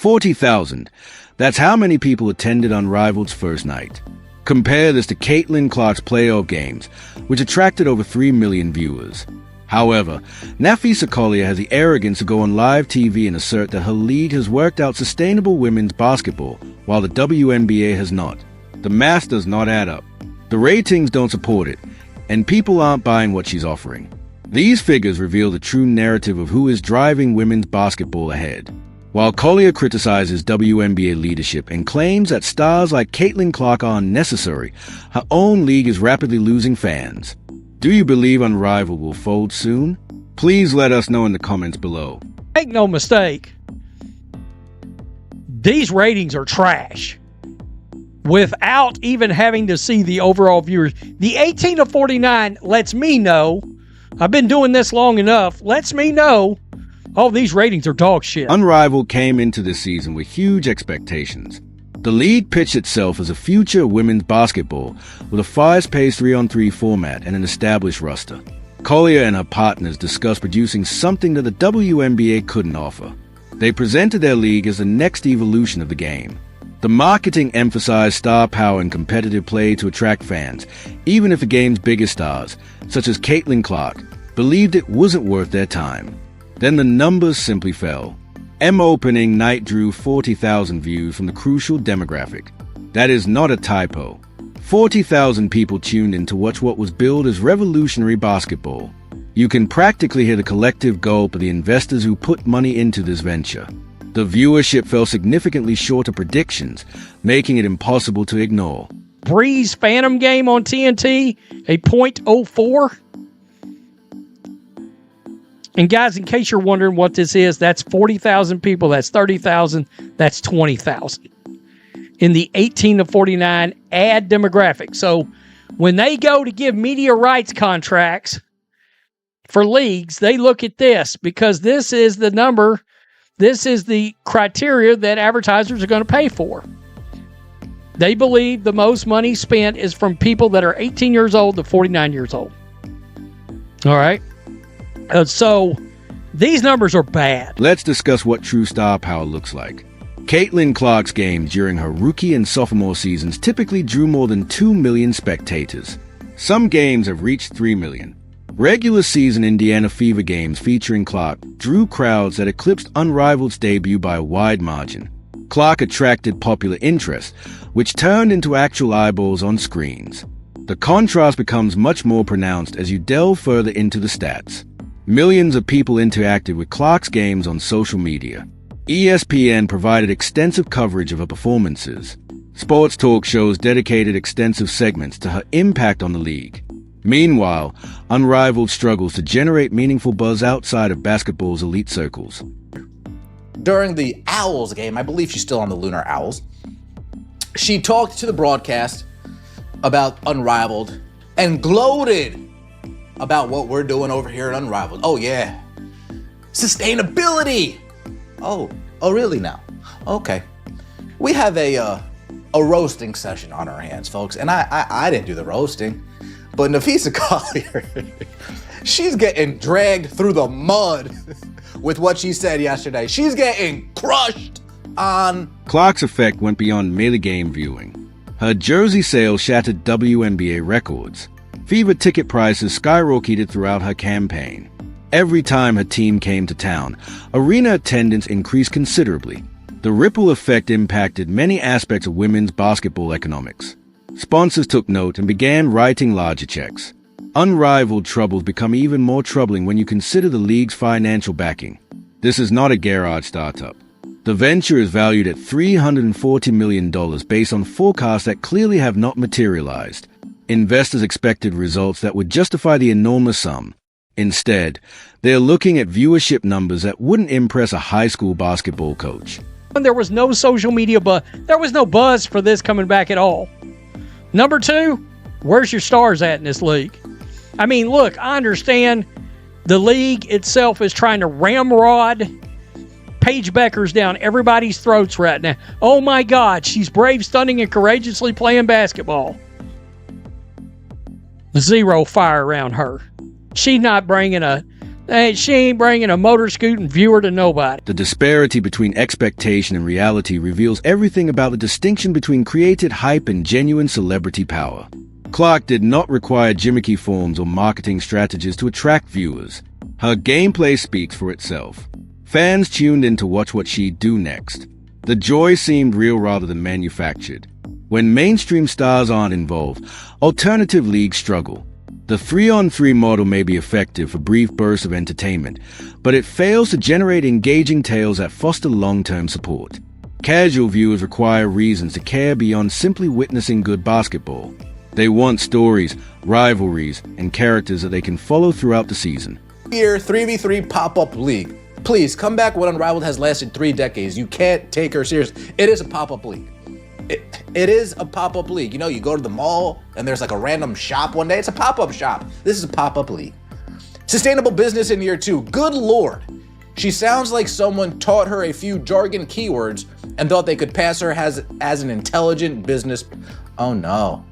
40,000. That's how many people attended Unrivaled's first night. Compare this to Caitlin Clark's playoff games, which attracted over 3 million viewers. However, Nafisa Collier has the arrogance to go on live TV and assert that her league has worked out sustainable women's basketball, while the WNBA has not. The math does not add up. The ratings don't support it, and people aren't buying what she's offering. These figures reveal the true narrative of who is driving women's basketball ahead. While Collier criticizes WNBA leadership and claims that stars like Caitlin Clark are unnecessary, her own league is rapidly losing fans. Do you believe Unrivaled will fold soon? Please let us know in the comments below. Make no mistake, these ratings are trash. Without even having to see the overall viewers. The 18 to 49 lets me know, I've been doing this long enough, lets me know, oh, these ratings are dog shit. Unrivaled came into this season with huge expectations. The league pitched itself as a future of women's basketball with a fast-paced 3-on-3 format and an established roster. Collier and her partners discussed producing something that the WNBA couldn't offer. They presented their league as the next evolution of the game. The marketing emphasized star power and competitive play to attract fans, even if the game's biggest stars, such as Caitlin Clark, believed it wasn't worth their time. Then the numbers simply fell. Opening night drew 40,000 views from the crucial demographic. That is not a typo. 40,000 people tuned in to watch what was billed as revolutionary basketball. You can practically hear the collective gulp of the investors who put money into this venture. The viewership fell significantly short of predictions, making it impossible to ignore. Breeze Phantom game on TNT, a .04. And guys, in case you're wondering what this is, that's 40,000 people, that's 30,000, that's 20,000 in the 18 to 49 ad demographic. So when they go to give media rights contracts for leagues, they look at this because this is the number, this is the criteria that advertisers are going to pay for. They believe the most money spent is from people that are 18 years old to 49 years old. All right. So these numbers are bad. Let's discuss what true star power looks like. Caitlin Clark's games during her rookie and sophomore seasons typically drew more than 2 million spectators. Some games have reached 3 million. Regular season Indiana Fever games featuring Clark drew crowds that eclipsed Unrivaled's debut by a wide margin. Clark attracted popular interest, which turned into actual eyeballs on screens. The contrast becomes much more pronounced as you delve further into the stats. Millions of people interacted with Clark's games on social media. ESPN provided extensive coverage of her performances. Sports talk shows dedicated extensive segments to her impact on the league. Meanwhile, Unrivaled struggles to generate meaningful buzz outside of basketball's elite circles. During the Owls game, I believe she's still on the Lunar Owls, she talked to the broadcast about Unrivaled and gloated about what we're doing over here at Unrivaled. Oh yeah, sustainability. Oh really now? Okay. We have a roasting session on our hands, folks, and I didn't do the roasting, but Nafisa Collier, she's getting dragged through the mud with what she said yesterday. She's getting crushed on. Clark's effect went beyond merely game viewing. Her jersey sales shattered WNBA records. Fever ticket prices skyrocketed throughout her campaign. Every time her team came to town, arena attendance increased considerably. The ripple effect impacted many aspects of women's basketball economics. Sponsors took note and began writing larger checks. Unrivaled troubles become even more troubling when you consider the league's financial backing. This is not a garage startup. The venture is valued at $340 million based on forecasts that clearly have not materialized. Investors expected results that would justify the enormous sum. Instead, they're looking at viewership numbers that wouldn't impress a high school basketball coach. There was no social media buzz. There was no buzz for this coming back at all. Number two, where's your stars at in this league? I mean, look, I understand the league itself is trying to ramrod Paige Beckers down everybody's throats right now. Oh my God, she's brave, stunning, and courageously playing basketball. Zero fire around her. She's not bringing And she ain't bringing a motor scooting viewer to nobody. The disparity between expectation and reality reveals everything about the distinction between created hype and genuine celebrity power. Clark did not require gimmicky forms or marketing strategies to attract viewers. Her gameplay speaks for itself. Fans tuned in to watch what she'd do next. The joy seemed real rather than manufactured. When mainstream stars aren't involved, alternative leagues struggle. The 3-on-3 model may be effective for brief bursts of entertainment, but it fails to generate engaging tales that foster long-term support. Casual viewers require reasons to care beyond simply witnessing good basketball. They want stories, rivalries, and characters that they can follow throughout the season. Year 3v3 pop-up league. Please come back when Unrivaled has lasted 3 decades. You can't take her serious. It is a pop-up league. It is a pop-up league. You know, you go to the mall and there's like a random shop one day. It's a pop-up shop. This is a pop-up league. Sustainable business in year 2. Good Lord. She sounds like someone taught her a few jargon keywords and thought they could pass her as an intelligent business. Oh no.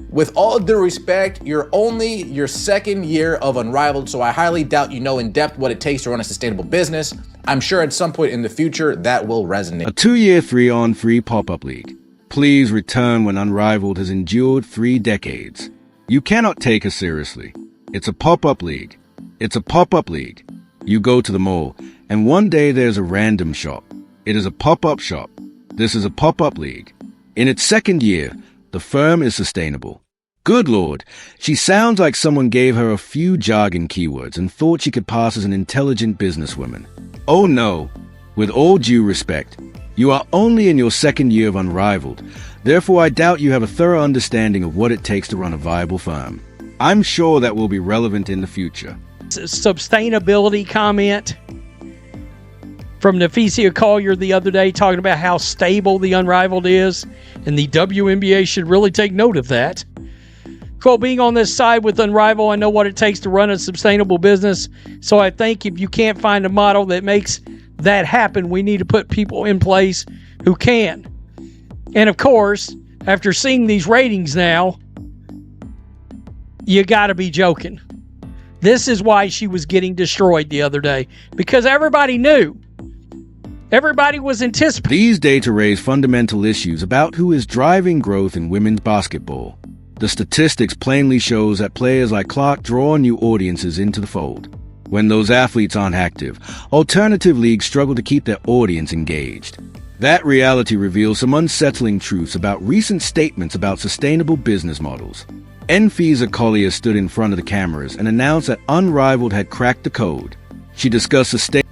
With all due respect, you're only your 2nd year of Unrivaled, so I highly doubt you know in depth what it takes to run a sustainable business. I'm sure at some point in the future that will resonate. A 2-year 3-on-3 pop-up league. Please return when Unrivaled has endured 3 decades. You cannot take her seriously. It's a pop-up league. It's a pop-up league. You go to the mall, and one day there's a random shop. It is a pop-up shop. This is a pop-up league. In its 2nd year, the firm is sustainable. Good Lord, she sounds like someone gave her a few jargon keywords and thought she could pass as an intelligent businesswoman. Oh no, with all due respect, you are only in your 2nd year of Unrivaled, therefore I doubt you have a thorough understanding of what it takes to run a viable firm. I'm sure that will be relevant in the future. Sustainability comment from Nafisia Collier the other day talking about how stable the Unrivaled is, and the WNBA should really take note of that. Quote, being on this side with Unrivaled, I know what it takes to run a sustainable business, so I think if you can't find a model that makes that happen, we need to put people in place who can. And of course, after seeing these ratings now, you gotta be joking. This is why she was getting destroyed the other day, because everybody knew. Everybody was anticipating. These data raise fundamental issues about who is driving growth in women's basketball. The statistics plainly shows that players like Clark draw new audiences into the fold. When those athletes aren't active, alternative leagues struggle to keep their audience engaged. That reality reveals some unsettling truths about recent statements about sustainable business models. Nafisia Collier stood in front of the cameras and announced that Unrivaled had cracked the code. She discussed sustainable